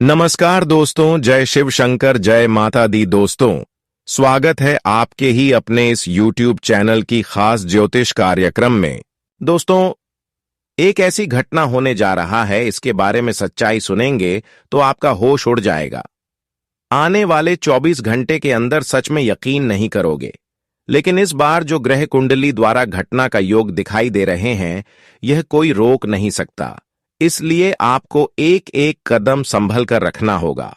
नमस्कार दोस्तों, जय शिव शंकर, जय माता दी। दोस्तों, स्वागत है आपके ही अपने इस YouTube चैनल की खास ज्योतिष कार्यक्रम में। दोस्तों, एक ऐसी घटना होने जा रहा है, इसके बारे में सच्चाई सुनेंगे तो आपका होश उड़ जाएगा। आने वाले 24 घंटे के अंदर सच में यकीन नहीं करोगे, लेकिन इस बार जो ग्रह कुंडली द्वारा घटना का योग दिखाई दे रहे हैं, यह कोई रोक नहीं सकता। इसलिए आपको एक एक कदम संभल कर रखना होगा।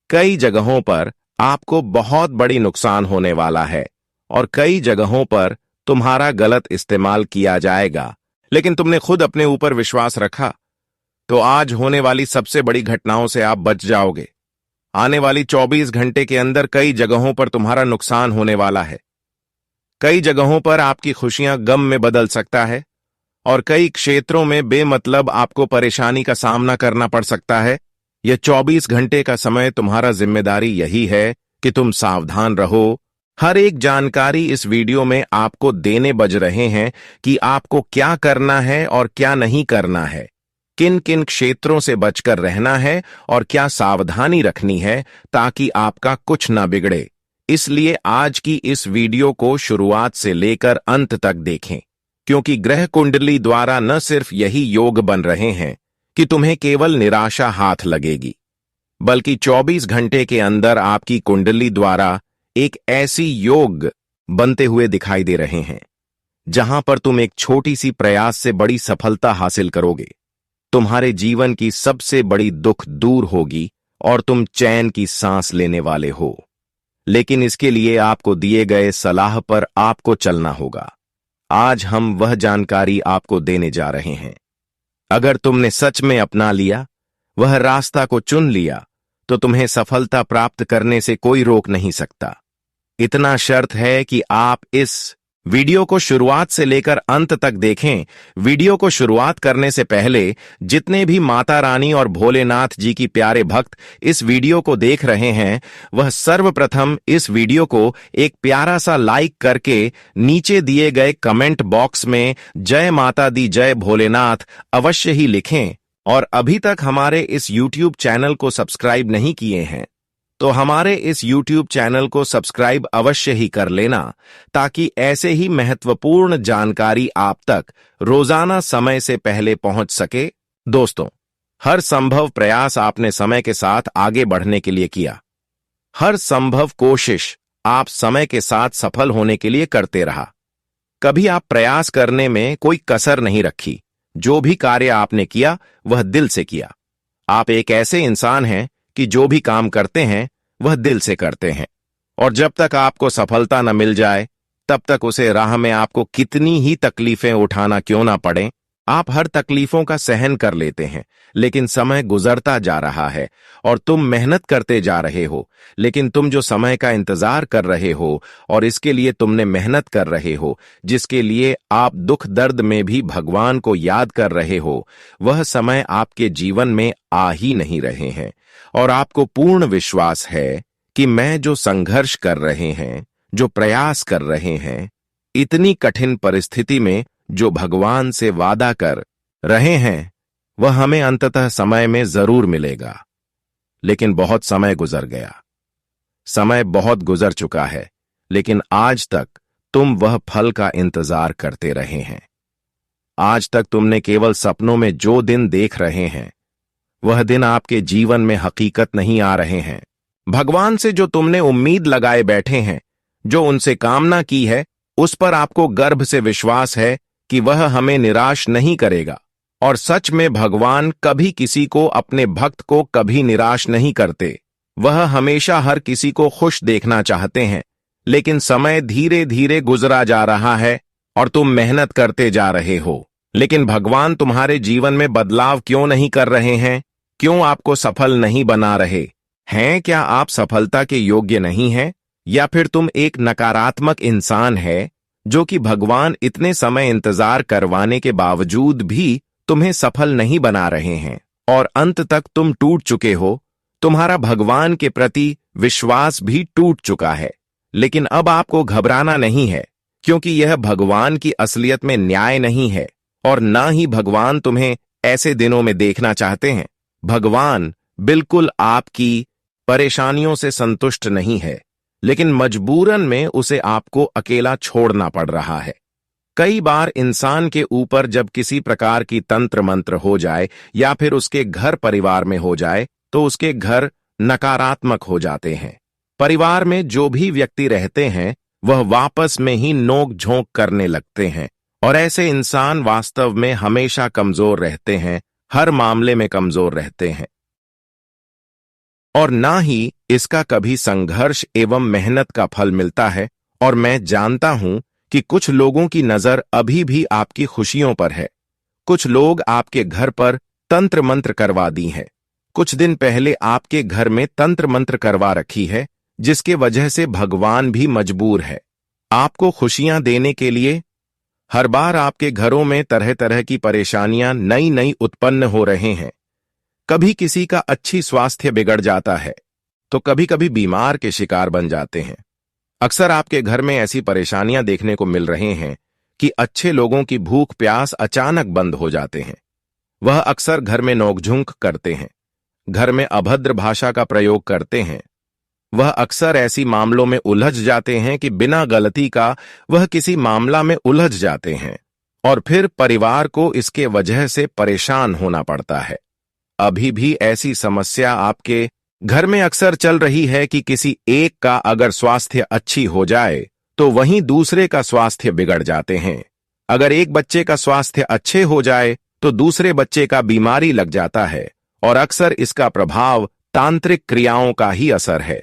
कई जगहों पर आपको बहुत बड़ी नुकसान होने वाला है और कई जगहों पर तुम्हारा गलत इस्तेमाल किया जाएगा, लेकिन तुमने खुद अपने ऊपर विश्वास रखा तो आज होने वाली सबसे बड़ी घटनाओं से आप बच जाओगे। आने वाली 24 घंटे के अंदर कई जगहों पर तुम्हारा नुकसान होने वाला है। कई जगहों पर आपकी खुशियां गम में बदल सकता है और कई क्षेत्रों में बेमतलब आपको परेशानी का सामना करना पड़ सकता है। यह 24 घंटे का समय तुम्हारा जिम्मेदारी यही है कि तुम सावधान रहो। हर एक जानकारी इस वीडियो में आपको देने बज रहे हैं कि आपको क्या करना है और क्या नहीं करना है, किन किन क्षेत्रों से बचकर रहना है और क्या सावधानी रखनी है ताकि आपका कुछ ना बिगड़े। इसलिए आज की इस वीडियो को शुरुआत से लेकर अंत तक देखें, क्योंकि ग्रह कुंडली द्वारा न सिर्फ यही योग बन रहे हैं कि तुम्हें केवल निराशा हाथ लगेगी, बल्कि 24 घंटे के अंदर आपकी कुंडली द्वारा एक ऐसी योग बनते हुए दिखाई दे रहे हैं जहां पर तुम एक छोटी सी प्रयास से बड़ी सफलता हासिल करोगे। तुम्हारे जीवन की सबसे बड़ी दुख दूर होगी और तुम चैन की सांस लेने वाले हो। लेकिन इसके लिए आपको दिए गए सलाह पर आपको चलना होगा। आज हम वह जानकारी आपको देने जा रहे हैं। अगर तुमने सच में अपना लिया, वह रास्ता को चुन लिया, तो तुम्हें सफलता प्राप्त करने से कोई रोक नहीं सकता। इतना शर्त है कि आप इस वीडियो को शुरुआत से लेकर अंत तक देखें। वीडियो को शुरुआत करने से पहले जितने भी माता रानी और भोलेनाथ जी की प्यारे भक्त इस वीडियो को देख रहे हैं, वह सर्वप्रथम इस वीडियो को एक प्यारा सा लाइक करके नीचे दिए गए कमेंट बॉक्स में जय माता दी, जय भोलेनाथ अवश्य ही लिखें। और अभी तक हमारे इस YouTube चैनल को सब्सक्राइब नहीं किए हैं तो हमारे इस YouTube चैनल को सब्सक्राइब अवश्य ही कर लेना, ताकि ऐसे ही महत्वपूर्ण जानकारी आप तक रोजाना समय से पहले पहुंच सके। दोस्तों, हर संभव प्रयास आपने समय के साथ आगे बढ़ने के लिए किया। हर संभव कोशिश आप समय के साथ सफल होने के लिए करते रहा। कभी आप प्रयास करने में कोई कसर नहीं रखी। जो भी कार्य आपने किया वह दिल से किया। आप एक ऐसे इंसान हैं कि जो भी काम करते हैं वह दिल से करते हैं, और जब तक आपको सफलता न मिल जाए तब तक उसे राह में आपको कितनी ही तकलीफें उठाना क्यों ना पड़े, आप हर तकलीफों का सहन कर लेते हैं। लेकिन समय गुजरता जा रहा है और तुम मेहनत करते जा रहे हो, लेकिन तुम जो समय का इंतजार कर रहे हो और इसके लिए तुमने मेहनत कर रहे हो, जिसके लिए आप दुख दर्द में भी भगवान को याद कर रहे हो, वह समय आपके जीवन में आ ही नहीं रहे हैं। और आपको पूर्ण विश्वास है कि मैं जो संघर्ष कर रहे हैं, जो प्रयास कर रहे हैं, इतनी कठिन परिस्थिति में जो भगवान से वादा कर रहे हैं, वह हमें अंततः समय में जरूर मिलेगा। लेकिन बहुत समय गुजर गया, समय बहुत गुजर चुका है, लेकिन आज तक तुम वह फल का इंतजार करते रहे हैं। आज तक तुमने केवल सपनों में जो दिन देख रहे हैं, वह दिन आपके जीवन में हकीकत नहीं आ रहे हैं। भगवान से जो तुमने उम्मीद लगाए बैठे हैं, जो उनसे कामना की है, उस पर आपको गर्भ से विश्वास है कि वह हमें निराश नहीं करेगा। और सच में भगवान कभी किसी को, अपने भक्त को कभी निराश नहीं करते। वह हमेशा हर किसी को खुश देखना चाहते हैं। लेकिन समय धीरे धीरे गुजरा जा रहा है और तुम मेहनत करते जा रहे हो, लेकिन भगवान तुम्हारे जीवन में बदलाव क्यों नहीं कर रहे हैं? क्यों आपको सफल नहीं बना रहे हैं? क्या आप सफलता के योग्य नहीं हैं, या फिर तुम एक नकारात्मक इंसान है जो कि भगवान इतने समय इंतजार करवाने के बावजूद भी तुम्हें सफल नहीं बना रहे हैं और अंत तक तुम टूट चुके हो? तुम्हारा भगवान के प्रति विश्वास भी टूट चुका है। लेकिन अब आपको घबराना नहीं है, क्योंकि यह भगवान की असलियत में न्याय नहीं है और ना ही भगवान तुम्हें ऐसे दिनों में देखना चाहते हैं। भगवान बिल्कुल आपकी परेशानियों से संतुष्ट नहीं है, लेकिन मजबूरन में उसे आपको अकेला छोड़ना पड़ रहा है। कई बार इंसान के ऊपर जब किसी प्रकार की तंत्र मंत्र हो जाए या फिर उसके घर परिवार में हो जाए तो उसके घर नकारात्मक हो जाते हैं। परिवार में जो भी व्यक्ति रहते हैं वह वापस में ही नोक झोंक करने लगते हैं और ऐसे इंसान वास्तव में हमेशा कमजोर रहते हैं, हर मामले में कमजोर रहते हैं और ना ही इसका कभी संघर्ष एवं मेहनत का फल मिलता है। और मैं जानता हूं कि कुछ लोगों की नजर अभी भी आपकी खुशियों पर है। कुछ लोग आपके घर पर तंत्र मंत्र करवा दी हैं। कुछ दिन पहले आपके घर में तंत्र मंत्र करवा रखी है, जिसके वजह से भगवान भी मजबूर है आपको खुशियां देने के लिए। हर बार आपके घरों में तरह तरह की परेशानियां नई नई उत्पन्न हो रहे हैं। कभी किसी का अच्छी स्वास्थ्य बिगड़ जाता है तो कभी कभी बीमार के शिकार बन जाते हैं। अक्सर आपके घर में ऐसी परेशानियां देखने को मिल रहे हैं कि अच्छे लोगों की भूख प्यास अचानक बंद हो जाते हैं। वह अक्सर घर में नोकझोंक करते हैं, घर में अभद्र भाषा का प्रयोग करते हैं। वह अक्सर ऐसी मामलों में उलझ जाते हैं कि बिना गलती का वह किसी मामला में उलझ जाते हैं और फिर परिवार को इसके वजह से परेशान होना पड़ता है। अभी भी ऐसी समस्या आपके घर में अक्सर चल रही है कि किसी एक का अगर स्वास्थ्य अच्छी हो जाए तो वहीं दूसरे का स्वास्थ्य बिगड़ जाते हैं। अगर एक बच्चे का स्वास्थ्य अच्छे हो जाए तो दूसरे बच्चे का बीमारी लग जाता है और अक्सर इसका प्रभाव तांत्रिक क्रियाओं का ही असर है।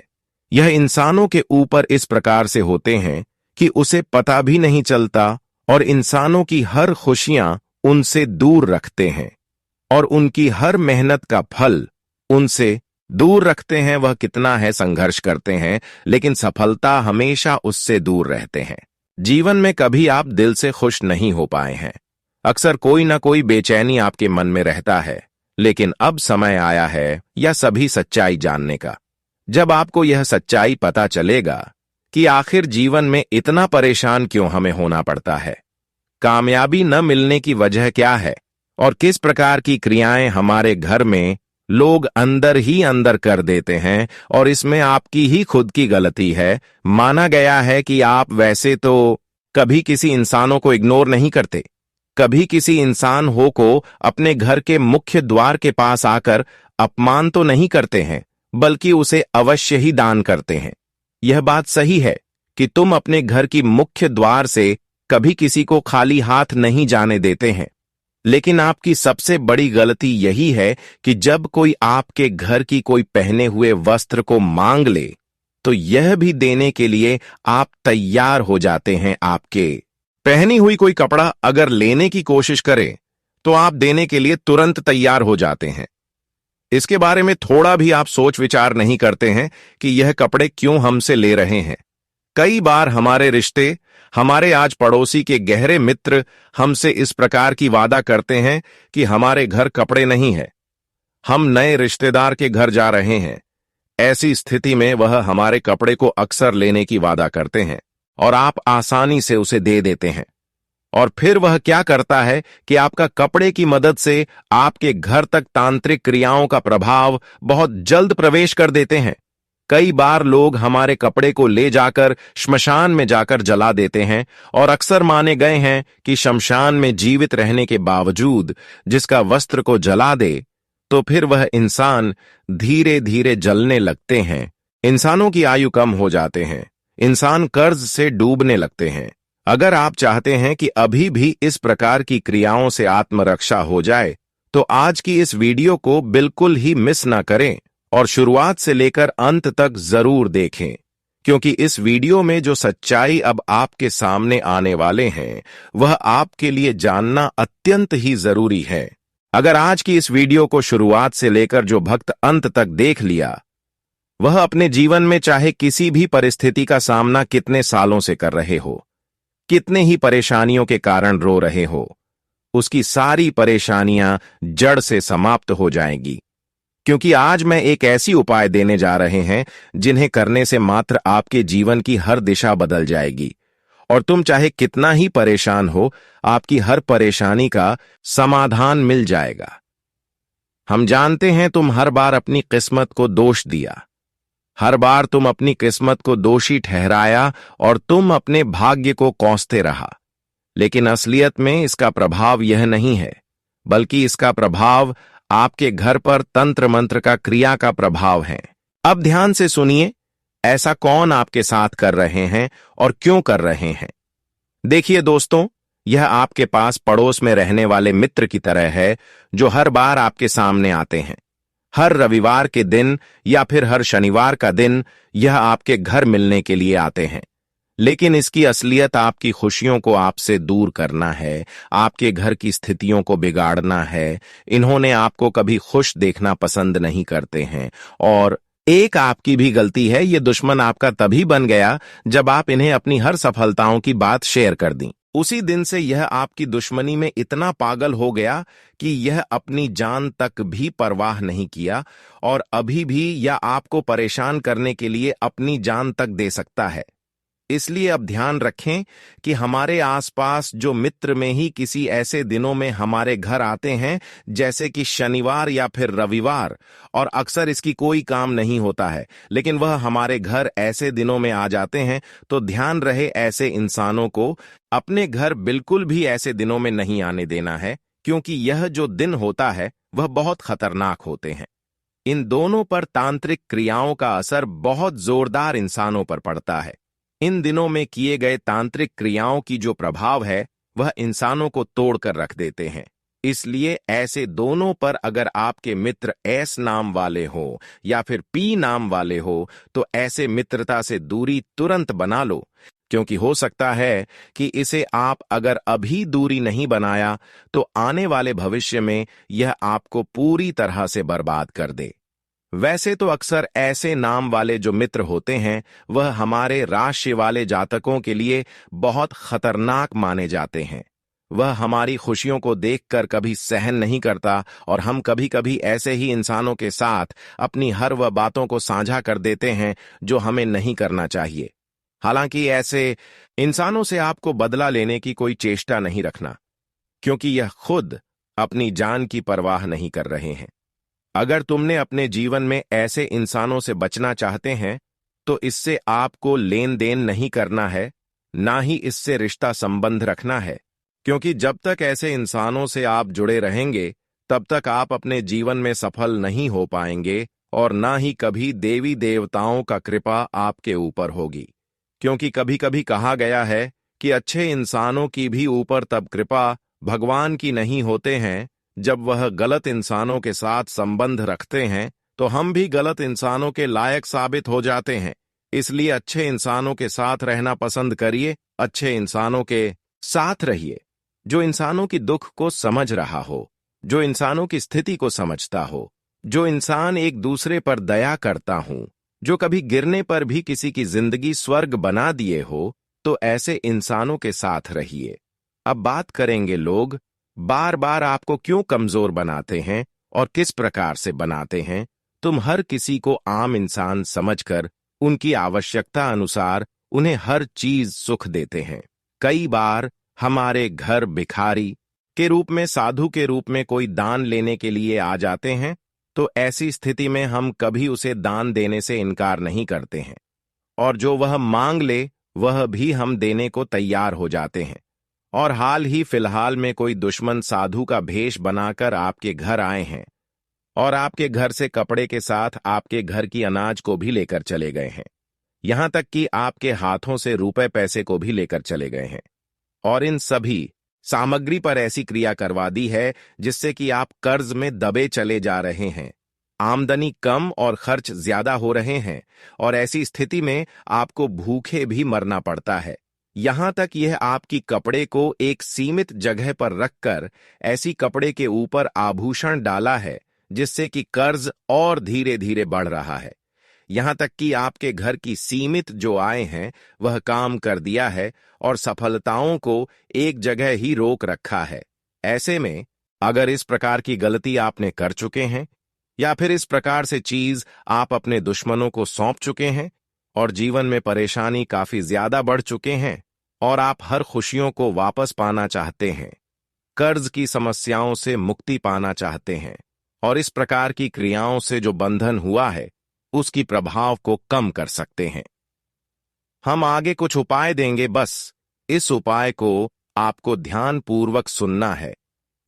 यह इंसानों के ऊपर इस प्रकार से होते हैं कि उसे पता भी नहीं चलता और इंसानों की हर खुशियां उनसे दूर रखते हैं और उनकी हर मेहनत का फल उनसे दूर रखते हैं। वह कितना है संघर्ष करते हैं लेकिन सफलता हमेशा उससे दूर रहते हैं। जीवन में कभी आप दिल से खुश नहीं हो पाए हैं। अक्सर कोई ना कोई बेचैनी आपके मन में रहता है, लेकिन अब समय आया है यह सभी सच्चाई जानने का। जब आपको यह सच्चाई पता चलेगा कि आखिर जीवन में इतना परेशान क्यों हमें होना पड़ता है, कामयाबी न मिलने की वजह क्या है और किस प्रकार की क्रियाएं हमारे घर में लोग अंदर ही अंदर कर देते हैं और इसमें आपकी ही खुद की गलती है। माना गया है कि आप वैसे तो कभी किसी इंसानों को इग्नोर नहीं करते, कभी किसी इंसान हो को अपने घर के मुख्य द्वार के पास आकर अपमान तो नहीं करते हैं, बल्कि उसे अवश्य ही दान करते हैं। यह बात सही है कि तुम अपने घर की मुख्य द्वार से कभी किसी को खाली हाथ नहीं जाने देते हैं, लेकिन आपकी सबसे बड़ी गलती यही है कि जब कोई आपके घर की कोई पहने हुए वस्त्र को मांग ले तो यह भी देने के लिए आप तैयार हो जाते हैं। आपके पहनी हुई कोई कपड़ा अगर लेने की कोशिश करे तो आप देने के लिए तुरंत तैयार हो जाते हैं। इसके बारे में थोड़ा भी आप सोच विचार नहीं करते हैं कि यह कपड़े क्यों हमसे ले रहे हैं। कई बार हमारे रिश्ते, हमारे आज पड़ोसी के गहरे मित्र हमसे इस प्रकार की वादा करते हैं कि हमारे घर कपड़े नहीं है, हम नए रिश्तेदार के घर जा रहे हैं। ऐसी स्थिति में वह हमारे कपड़े को अक्सर लेने की वादा करते हैं और आप आसानी से उसे दे देते हैं। और फिर वह क्या करता है कि आपका कपड़े की मदद से आपके घर तक तांत्रिक क्रियाओं का प्रभाव बहुत जल्द प्रवेश कर देते हैं। कई बार लोग हमारे कपड़े को ले जाकर श्मशान में जाकर जला देते हैं और अक्सर माने गए हैं कि शमशान में जीवित रहने के बावजूद जिसका वस्त्र को जला दे तो फिर वह इंसान धीरे धीरे जलने लगते हैं। इंसानों की आयु कम हो जाते हैं, इंसान कर्ज से डूबने लगते हैं। अगर आप चाहते हैं कि अभी भी इस प्रकार की क्रियाओं से आत्मरक्षा हो जाए तो आज की इस वीडियो को बिल्कुल ही मिस ना करें और शुरुआत से लेकर अंत तक जरूर देखें, क्योंकि इस वीडियो में जो सच्चाई अब आपके सामने आने वाले हैं वह आपके लिए जानना अत्यंत ही जरूरी है। अगर आज की इस वीडियो को शुरुआत से लेकर जो भक्त अंत तक देख लिया, वह अपने जीवन में चाहे किसी भी परिस्थिति का सामना कितने सालों से कर रहे हो, कितने ही परेशानियों के कारण रो रहे हो, उसकी सारी परेशानियां जड़ से समाप्त हो जाएंगी। क्योंकि आज मैं एक ऐसी उपाय देने जा रहे हैं जिन्हें करने से मात्र आपके जीवन की हर दिशा बदल जाएगी और तुम चाहे कितना ही परेशान हो, आपकी हर परेशानी का समाधान मिल जाएगा। हम जानते हैं तुम हर बार अपनी किस्मत को दोष दिया, हर बार तुम अपनी किस्मत को दोषी ठहराया और तुम अपने भाग्य को कोसते रहा। लेकिन असलियत में इसका प्रभाव यह नहीं है, बल्कि इसका प्रभाव आपके घर पर तंत्र मंत्र का क्रिया का प्रभाव है। अब ध्यान से सुनिए, ऐसा कौन आपके साथ कर रहे हैं और क्यों कर रहे हैं। देखिए दोस्तों, यह आपके पास पड़ोस में रहने वाले मित्र की तरह है जो हर बार आपके सामने आते हैं। हर रविवार के दिन या फिर हर शनिवार का दिन यह आपके घर मिलने के लिए आते हैं। लेकिन इसकी असलियत आपकी खुशियों को आपसे दूर करना है, आपके घर की स्थितियों को बिगाड़ना है। इन्होंने आपको कभी खुश देखना पसंद नहीं करते हैं। और एक आपकी भी गलती है, ये दुश्मन आपका तभी बन गया जब आप इन्हें अपनी हर सफलताओं की बात शेयर कर दी। उसी दिन से यह आपकी दुश्मनी में इतना पागल हो गया कि यह अपनी जान तक भी परवाह नहीं किया और अभी भी यह आपको परेशान करने के लिए अपनी जान तक दे सकता है। इसलिए अब ध्यान रखें कि हमारे आसपास जो मित्र में ही किसी ऐसे दिनों में हमारे घर आते हैं, जैसे कि शनिवार या फिर रविवार, और अक्सर इसकी कोई काम नहीं होता है, लेकिन वह हमारे घर ऐसे दिनों में आ जाते हैं, तो ध्यान रहे ऐसे इंसानों को अपने घर बिल्कुल भी ऐसे दिनों में नहीं आने देना है, क्योंकि यह जो दिन होता है वह बहुत खतरनाक होते हैं। इन दोनों पर तांत्रिक क्रियाओं का असर बहुत जोरदार इंसानों पर पड़ता है। इन दिनों में किए गए तांत्रिक क्रियाओं की जो प्रभाव है वह इंसानों को तोड़कर रख देते हैं। इसलिए ऐसे दोनों पर अगर आपके मित्र एस नाम वाले हो या फिर पी नाम वाले हो, तो ऐसे मित्रता से दूरी तुरंत बना लो, क्योंकि हो सकता है कि इसे आप अगर अभी दूरी नहीं बनाया तो आने वाले भविष्य में यह आपको पूरी तरह से बर्बाद कर दे। वैसे तो अक्सर ऐसे नाम वाले जो मित्र होते हैं वह हमारे राशि वाले जातकों के लिए बहुत खतरनाक माने जाते हैं। वह हमारी खुशियों को देखकर कभी सहन नहीं करता और हम कभी कभी ऐसे ही इंसानों के साथ अपनी हर वह बातों को साझा कर देते हैं जो हमें नहीं करना चाहिए। हालांकि ऐसे इंसानों से आपको बदला लेने की कोई चेष्टा नहीं रखना, क्योंकि यह खुद अपनी जान की परवाह नहीं कर रहे हैं। अगर तुमने अपने जीवन में ऐसे इंसानों से बचना चाहते हैं तो इससे आपको लेन देन नहीं करना है, ना ही इससे रिश्ता संबंध रखना है, क्योंकि जब तक ऐसे इंसानों से आप जुड़े रहेंगे तब तक आप अपने जीवन में सफल नहीं हो पाएंगे और ना ही कभी देवी देवताओं का कृपा आपके ऊपर होगी। क्योंकि कभी कभी कहा गया है कि अच्छे इंसानों की भी ऊपर तब कृपा भगवान की नहीं होते हैं जब वह गलत इंसानों के साथ संबंध रखते हैं, तो हम भी गलत इंसानों के लायक साबित हो जाते हैं। इसलिए अच्छे इंसानों के साथ रहना पसंद करिए, अच्छे इंसानों के साथ रहिए, जो इंसानों की दुख को समझ रहा हो, जो इंसानों की स्थिति को समझता हो, जो इंसान एक दूसरे पर दया करता हूं, जो कभी गिरने पर भी किसी की जिंदगी स्वर्ग बना दिए हो, तो ऐसे इंसानों के साथ रहिए। अब बात करेंगे लोग बार बार आपको क्यों कमजोर बनाते हैं और किस प्रकार से बनाते हैं। तुम हर किसी को आम इंसान समझकर उनकी आवश्यकता अनुसार उन्हें हर चीज सुख देते हैं। कई बार हमारे घर भिखारी के रूप में, साधु के रूप में कोई दान लेने के लिए आ जाते हैं, तो ऐसी स्थिति में हम कभी उसे दान देने से इनकार नहीं करते हैं और जो वह मांग ले वह भी हम देने को तैयार हो जाते हैं। और हाल ही फिलहाल में कोई दुश्मन साधु का भेष बनाकर आपके घर आए हैं और आपके घर से कपड़े के साथ आपके घर की अनाज को भी लेकर चले गए हैं, यहां तक कि आपके हाथों से रुपए पैसे को भी लेकर चले गए हैं और इन सभी सामग्री पर ऐसी क्रिया करवा दी है जिससे कि आप कर्ज में दबे चले जा रहे हैं, आमदनी कम और खर्च ज्यादा हो रहे हैं और ऐसी स्थिति में आपको भूखे भी मरना पड़ता है। यहां तक यह आपकी कपड़े को एक सीमित जगह पर रखकर ऐसी कपड़े के ऊपर आभूषण डाला है जिससे कि कर्ज और धीरे धीरे बढ़ रहा है। यहां तक कि आपके घर की सीमित जो आय हैं वह काम कर दिया है और सफलताओं को एक जगह ही रोक रखा है। ऐसे में अगर इस प्रकार की गलती आपने कर चुके हैं या फिर इस प्रकार से चीज आप अपने दुश्मनों को सौंप चुके हैं और जीवन में परेशानी काफी ज्यादा बढ़ चुके हैं और आप हर खुशियों को वापस पाना चाहते हैं, कर्ज की समस्याओं से मुक्ति पाना चाहते हैं और इस प्रकार की क्रियाओं से जो बंधन हुआ है उसकी प्रभाव को कम कर सकते हैं। हम आगे कुछ उपाय देंगे, बस इस उपाय को आपको ध्यानपूर्वक सुनना है।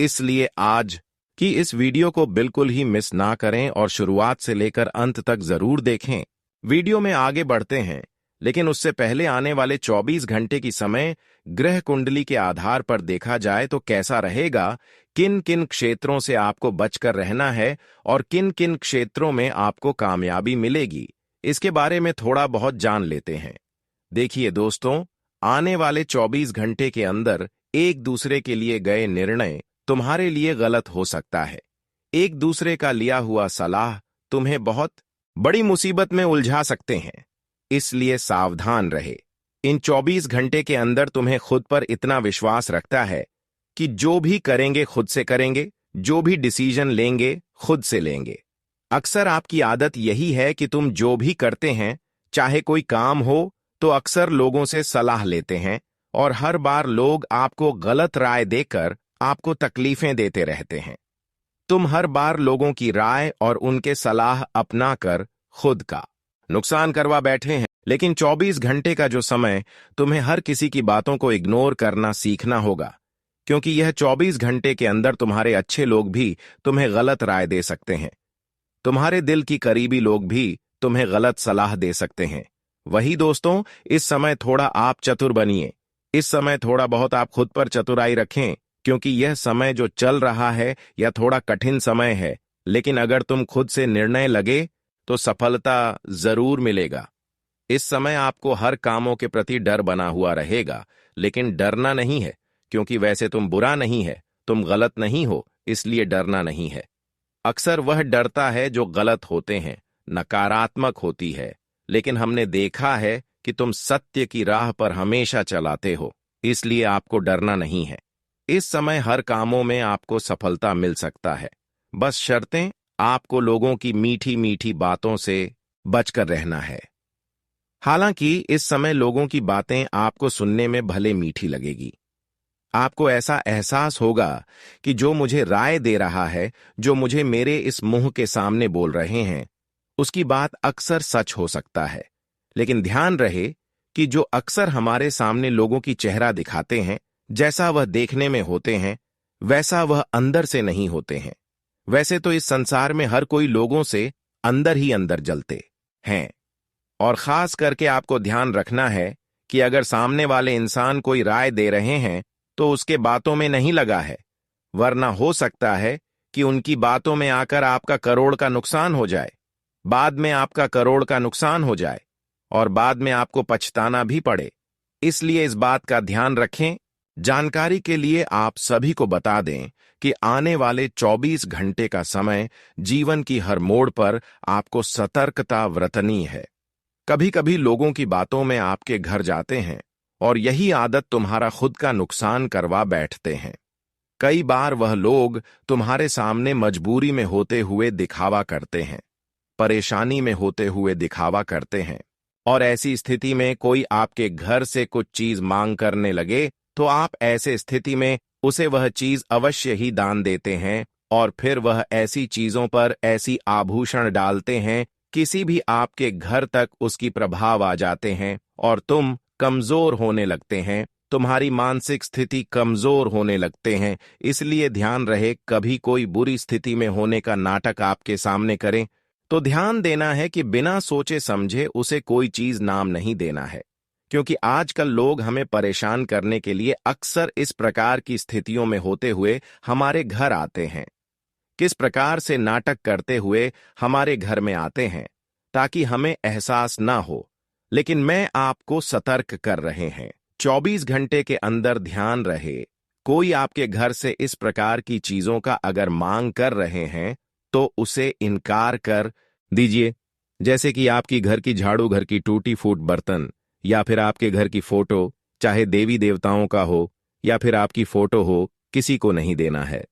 इसलिए आज की इस वीडियो को बिल्कुल ही मिस ना करें और शुरुआत से लेकर अंत तक जरूर देखें। वीडियो में आगे बढ़ते हैं, लेकिन उससे पहले आने वाले 24 घंटे की समय ग्रह कुंडली के आधार पर देखा जाए तो कैसा रहेगा, किन किन क्षेत्रों से आपको बचकर रहना है और किन किन क्षेत्रों में आपको कामयाबी मिलेगी, इसके बारे में थोड़ा बहुत जान लेते हैं। देखिए दोस्तों, आने वाले 24 घंटे के अंदर एक दूसरे के लिए गए निर्णय तुम्हारे लिए गलत हो सकता है। एक दूसरे का लिया हुआ सलाह तुम्हें बहुत बड़ी मुसीबत में उलझा सकते हैं, इसलिए सावधान रहे। इन 24 घंटे के अंदर तुम्हें खुद पर इतना विश्वास रखता है कि जो भी करेंगे खुद से करेंगे, जो भी डिसीजन लेंगे खुद से लेंगे। अक्सर आपकी आदत यही है कि तुम जो भी करते हैं, चाहे कोई काम हो, तो अक्सर लोगों से सलाह लेते हैं और हर बार लोग आपको गलत राय देकर आपको तकलीफें देते रहते हैं। तुम हर बार लोगों की राय और उनके सलाह अपनाकर खुद का नुकसान करवा बैठे हैं। लेकिन 24 घंटे का जो समय, तुम्हें हर किसी की बातों को इग्नोर करना सीखना होगा, क्योंकि यह 24 घंटे के अंदर तुम्हारे अच्छे लोग भी तुम्हें गलत राय दे सकते हैं। तुम्हारे दिल की करीबी लोग भी तुम्हें गलत सलाह दे सकते हैं। वही दोस्तों, इस समय थोड़ा आप चतुर बनिए। इस समय थोड़ा बहुत आप खुद पर चतुराई रखें, क्योंकि यह समय जो चल रहा है यह थोड़ा कठिन समय है, लेकिन अगर तुम खुद से निर्णय लगे तो सफलता जरूर मिलेगा। इस समय आपको हर कामों के प्रति डर बना हुआ रहेगा, लेकिन डरना नहीं है, क्योंकि वैसे तुम बुरा नहीं है, तुम गलत नहीं हो, इसलिए डरना नहीं है। अक्सर वह डरता है जो गलत होते हैं, नकारात्मक होती है, लेकिन हमने देखा है कि तुम सत्य की राह पर हमेशा चलाते हो, इसलिए आपको डरना नहीं है। इस समय हर कामों में आपको सफलता मिल सकता है, बस शर्तें आपको लोगों की मीठी मीठी बातों से बचकर रहना है। हालांकि इस समय लोगों की बातें आपको सुनने में भले मीठी लगेगी, आपको ऐसा एहसास होगा कि जो मुझे राय दे रहा है, जो मुझे मेरे इस मुंह के सामने बोल रहे हैं, उसकी बात अक्सर सच हो सकता है। लेकिन ध्यान रहे कि जो अक्सर हमारे सामने लोगों की चेहरा दिखाते हैं, जैसा वह देखने में होते हैं, वैसा वह अंदर से नहीं होते हैं। वैसे तो इस संसार में हर कोई लोगों से अंदर ही अंदर जलते हैं, और खास करके आपको ध्यान रखना है कि अगर सामने वाले इंसान कोई राय दे रहे हैं तो उसके बातों में नहीं लगा है, वरना हो सकता है कि उनकी बातों में आकर आपका करोड़ का नुकसान हो जाए, बाद में आपका करोड़ का नुकसान हो जाए और बाद में आपको पछताना भी पड़े। इसलिए इस बात का ध्यान रखें। जानकारी के लिए आप सभी को बता दें कि आने वाले 24 घंटे का समय जीवन की हर मोड़ पर आपको सतर्कता बरतनी है। कभी कभी लोगों की बातों में आपके घर जाते हैं और यही आदत तुम्हारा खुद का नुकसान करवा बैठते हैं। कई बार वह लोग तुम्हारे सामने मजबूरी में होते हुए दिखावा करते हैं, परेशानी में होते हुए दिखावा करते हैं, और ऐसी स्थिति में कोई आपके घर से कुछ चीज मांग करने लगे तो आप ऐसे स्थिति में उसे वह चीज अवश्य ही दान देते हैं, और फिर वह ऐसी चीजों पर ऐसी आभूषण डालते हैं, किसी भी आपके घर तक उसकी प्रभाव आ जाते हैं और तुम कमजोर होने लगते हैं, तुम्हारी मानसिक स्थिति कमजोर होने लगते हैं। इसलिए ध्यान रहे, कभी कोई बुरी स्थिति में होने का नाटक आपके सामने करें तो ध्यान देना है कि बिना सोचे समझे उसे कोई चीज नाम नहीं देना है, क्योंकि आजकल लोग हमें परेशान करने के लिए अक्सर इस प्रकार की स्थितियों में होते हुए हमारे घर आते हैं। किस प्रकार से नाटक करते हुए हमारे घर में आते हैं ताकि हमें एहसास ना हो, लेकिन मैं आपको सतर्क कर रहे हैं। 24 घंटे के अंदर ध्यान रहे, कोई आपके घर से इस प्रकार की चीजों का अगर मांग कर रहे हैं तो उसे इनकार कर दीजिए। जैसे कि आपकी घर की झाड़ू, घर की टूटी फूट बर्तन, या फिर आपके घर की फोटो, चाहे देवी देवताओं का हो या फिर आपकी फोटो हो, किसी को नहीं देना है,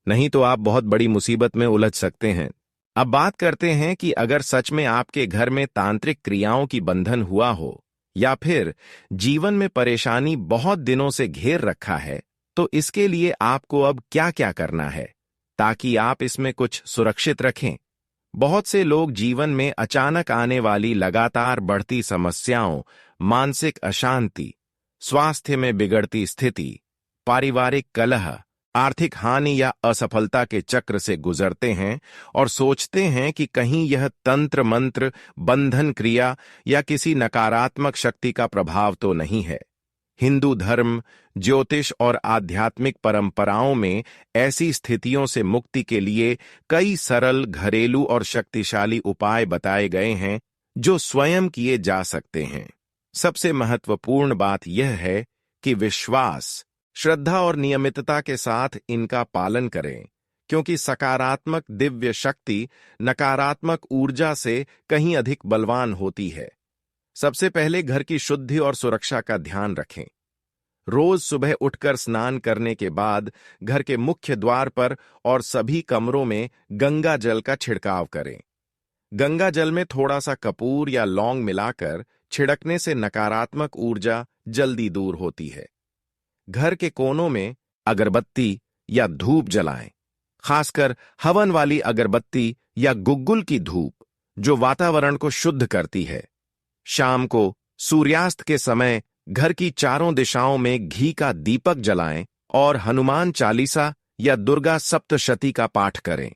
नहीं तो आप बहुत बड़ी मुसीबत में उलझ सकते हैं। अब बात करते हैं कि अगर सच में आपके घर में तांत्रिक क्रियाओं की बंधन हुआ हो या फिर जीवन में परेशानी बहुत दिनों से घेर रखा है, तो इसके लिए आपको अब क्या क्या करना है ताकि आप इसमें कुछ सुरक्षित रखें। बहुत से लोग जीवन में अचानक आने वाली लगातार बढ़ती समस्याओं, मानसिक अशांति, स्वास्थ्य में बिगड़ती स्थिति, पारिवारिक कलह, आर्थिक हानि या असफलता के चक्र से गुजरते हैं और सोचते हैं कि कहीं यह तंत्र मंत्र, बंधन क्रिया या किसी नकारात्मक शक्ति का प्रभाव तो नहीं है। हिंदू धर्म, ज्योतिष और आध्यात्मिक परंपराओं में ऐसी स्थितियों से मुक्ति के लिए कई सरल घरेलू और शक्तिशाली उपाय बताए गए हैं जो स्वयं किए जा सकते हैं। सबसे महत्वपूर्ण बात यह है कि विश्वास, श्रद्धा और नियमितता के साथ इनका पालन करें, क्योंकि सकारात्मक दिव्य शक्ति नकारात्मक ऊर्जा से कहीं अधिक बलवान होती है। सबसे पहले घर की शुद्धि और सुरक्षा का ध्यान रखें। रोज सुबह उठकर स्नान करने के बाद घर के मुख्य द्वार पर और सभी कमरों में गंगा जल का छिड़काव करें। गंगा जल में थोड़ा सा कपूर या लौंग मिलाकर छिड़कने से नकारात्मक ऊर्जा जल्दी दूर होती है। घर के कोनों में अगरबत्ती या धूप जलाएं, खासकर हवन वाली अगरबत्ती या गुग्गुल की धूप, जो वातावरण को शुद्ध करती है। शाम को सूर्यास्त के समय घर की चारों दिशाओं में घी का दीपक जलाएं और हनुमान चालीसा या दुर्गा सप्तशती का पाठ करें।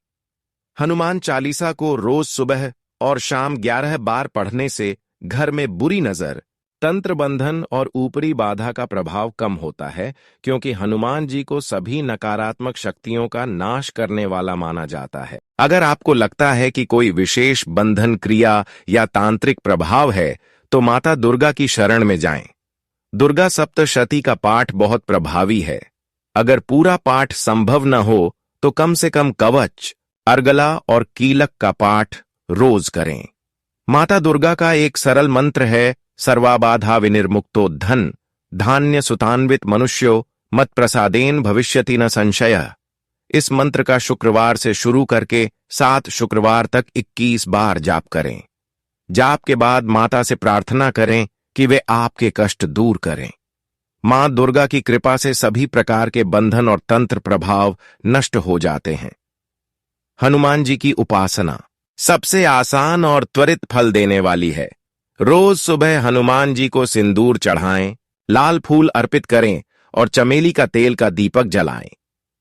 हनुमान चालीसा को रोज सुबह और शाम 11 बार पढ़ने से घर में बुरी नजर, तंत्र बंधन और ऊपरी बाधा का प्रभाव कम होता है, क्योंकि हनुमान जी को सभी नकारात्मक शक्तियों का नाश करने वाला माना जाता है। अगर आपको लगता है कि कोई विशेष बंधन क्रिया या तांत्रिक प्रभाव है, तो माता दुर्गा की शरण में जाएं। दुर्गा सप्तशती का पाठ बहुत प्रभावी है। अगर पूरा पाठ संभव न हो तो कम से कम कवच, अर्गला और कीलक का पाठ रोज करें। माता दुर्गा का एक सरल मंत्र है, सर्वाबाधा विनिर्मुक्तो धन धान्य सुतान्वित मनुष्यो मत प्रसादेन भविष्यति न संशय। इस मंत्र का शुक्रवार से शुरू करके 7 शुक्रवार तक 21 बार जाप करें। जाप के बाद माता से प्रार्थना करें कि वे आपके कष्ट दूर करें। मां दुर्गा की कृपा से सभी प्रकार के बंधन और तंत्र प्रभाव नष्ट हो जाते हैं। हनुमान जी की उपासना सबसे आसान और त्वरित फल देने वाली है। रोज सुबह हनुमान जी को सिंदूर चढ़ाएं, लाल फूल अर्पित करें और चमेली का तेल का दीपक जलाएं।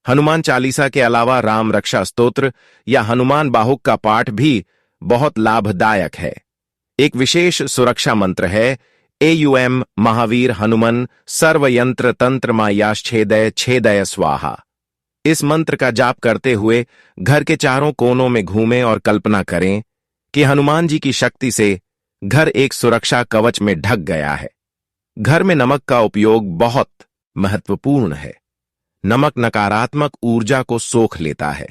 हनुमान चालीसा के अलावा राम रक्षा स्तोत्र या हनुमान बाहुक का पाठ भी बहुत लाभदायक है। एक विशेष सुरक्षा मंत्र है, एयुएम महावीर हनुमन सर्वयंत्र तंत्र मायाश्छेदय छेदय स्वाहा। इस मंत्र का जाप करते हुए घर के चारों कोनों में घूमें और कल्पना करें कि हनुमान जी की शक्ति से घर एक सुरक्षा कवच में ढक गया है। घर में नमक का उपयोग बहुत महत्वपूर्ण है। नमक नकारात्मक ऊर्जा को सोख लेता है।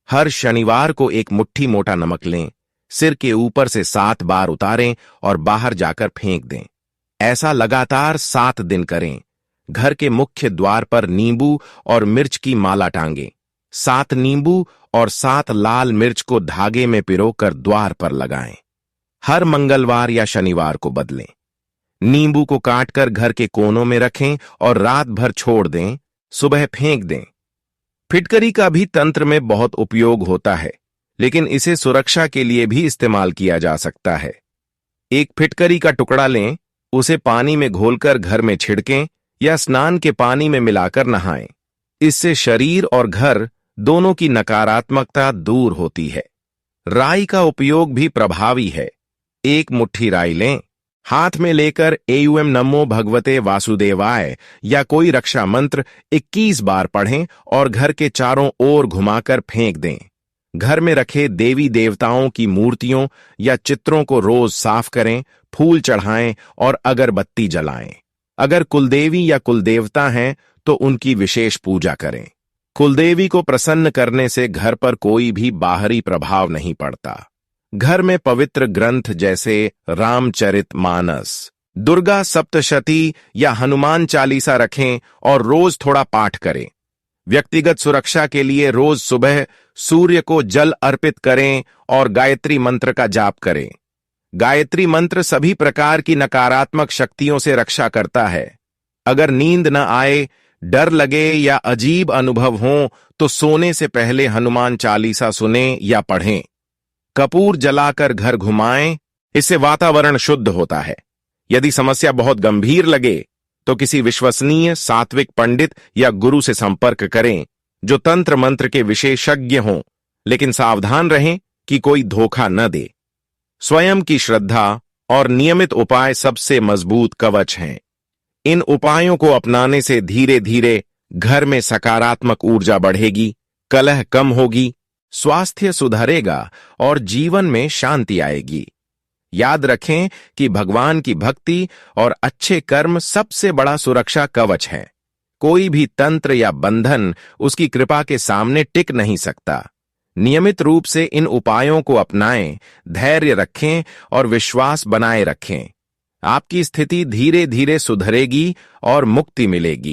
हर शनिवार को एक मुट्ठी मोटा नमक लें, सिर के ऊपर से 7 बार उतारें और बाहर जाकर फेंक दें। ऐसा लगातार 7 दिन करें। घर के मुख्य द्वार पर नींबू और मिर्च की माला टांगें। 7 नींबू और 7 लाल मिर्च को धागे में पिरोकर द्वार पर लगाएं। हर मंगलवार या शनिवार को बदलें। नींबू को काटकर घर के कोनों में रखें और रात भर छोड़ दें, सुबह फेंक दें। फिटकरी का भी तंत्र में बहुत उपयोग होता है, लेकिन इसे सुरक्षा के लिए भी इस्तेमाल किया जा सकता है। एक फिटकरी का टुकड़ा लें, उसे पानी में घोलकर घर में छिड़कें या स्नान के पानी में मिलाकर नहाएं। इससे शरीर और घर दोनों की नकारात्मकता दूर होती है। राई का उपयोग भी प्रभावी है। एक मुट्ठी राई लें, हाथ में लेकर एयुएम नमो भगवते वासुदेवाय या कोई रक्षा मंत्र 21 बार पढ़ें और घर के चारों ओर घुमाकर फेंक दें। घर में रखे देवी देवताओं की मूर्तियों या चित्रों को रोज साफ करें, फूल चढ़ाएं और अगरबत्ती जलाएं। अगर कुलदेवी या कुलदेवता हैं तो उनकी विशेष पूजा करें। कुलदेवी को प्रसन्न करने से घर पर कोई भी बाहरी प्रभाव नहीं पड़ता। घर में पवित्र ग्रंथ जैसे रामचरितमानस, दुर्गा सप्तशती या हनुमान चालीसा रखें और रोज थोड़ा पाठ करें। व्यक्तिगत सुरक्षा के लिए रोज सुबह सूर्य को जल अर्पित करें और गायत्री मंत्र का जाप करें। गायत्री मंत्र सभी प्रकार की नकारात्मक शक्तियों से रक्षा करता है। अगर नींद न आए, डर लगे या अजीब अनुभव हों तो सोने से पहले हनुमान चालीसा सुने या पढ़ें। कपूर जलाकर घर घुमाएं, इससे वातावरण शुद्ध होता है। यदि समस्या बहुत गंभीर लगे तो किसी विश्वसनीय सात्विक पंडित या गुरु से संपर्क करें जो तंत्र मंत्र के विशेषज्ञ हों, लेकिन सावधान रहें कि कोई धोखा न दे। स्वयं की श्रद्धा और नियमित उपाय सबसे मजबूत कवच हैं। इन उपायों को अपनाने से धीरे धीरे घर में सकारात्मक ऊर्जा बढ़ेगी, कलह कम होगी, स्वास्थ्य सुधरेगा और जीवन में शांति आएगी। याद रखें कि भगवान की भक्ति और अच्छे कर्म सबसे बड़ा सुरक्षा कवच है। कोई भी तंत्र या बंधन उसकी कृपा के सामने टिक नहीं सकता। नियमित रूप से इन उपायों को अपनाएं, धैर्य रखें और विश्वास बनाए रखें। आपकी स्थिति धीरे धीरे सुधरेगी और मुक्ति मिलेगी।